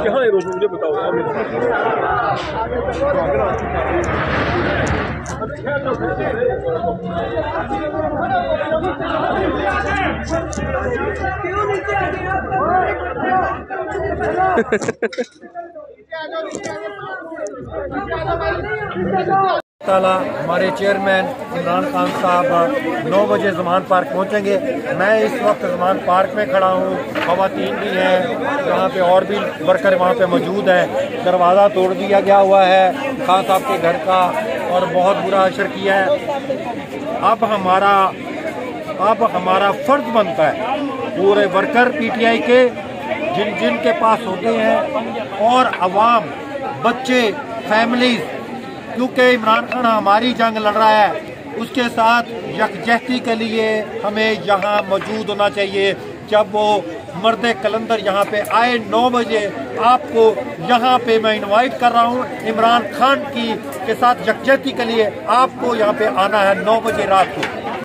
क्या है रोज मुझे बताओ ताला हमारे चेयरमैन इमरान खान साहब 9 बजे ज़मान पार्क पहुंचेंगे। मैं इस वक्त ज़मान पार्क में खड़ा हूं, ख़वातीन भी हैं यहाँ पे और भी वर्कर वहाँ पे मौजूद हैं। दरवाज़ा तोड़ दिया गया हुआ है खान साहब के घर का और बहुत बुरा असर किया है। अब हमारा फ़र्ज बनता है पूरे वर्कर PTI के जिनके पास होते हैं और अवाम, बच्चे, फैमिलीज, क्योंकि इमरान खान हमारी जंग लड़ रहा है, उसके साथ यकजहती के लिए हमें यहाँ मौजूद होना चाहिए। जब वो मर्द कलंदर यहाँ पे आए 9 बजे, आपको यहाँ पे मैं इनवाइट कर रहा हूँ इमरान खान के साथ यकजहती के लिए आपको यहाँ पे आना है 9 बजे रात को।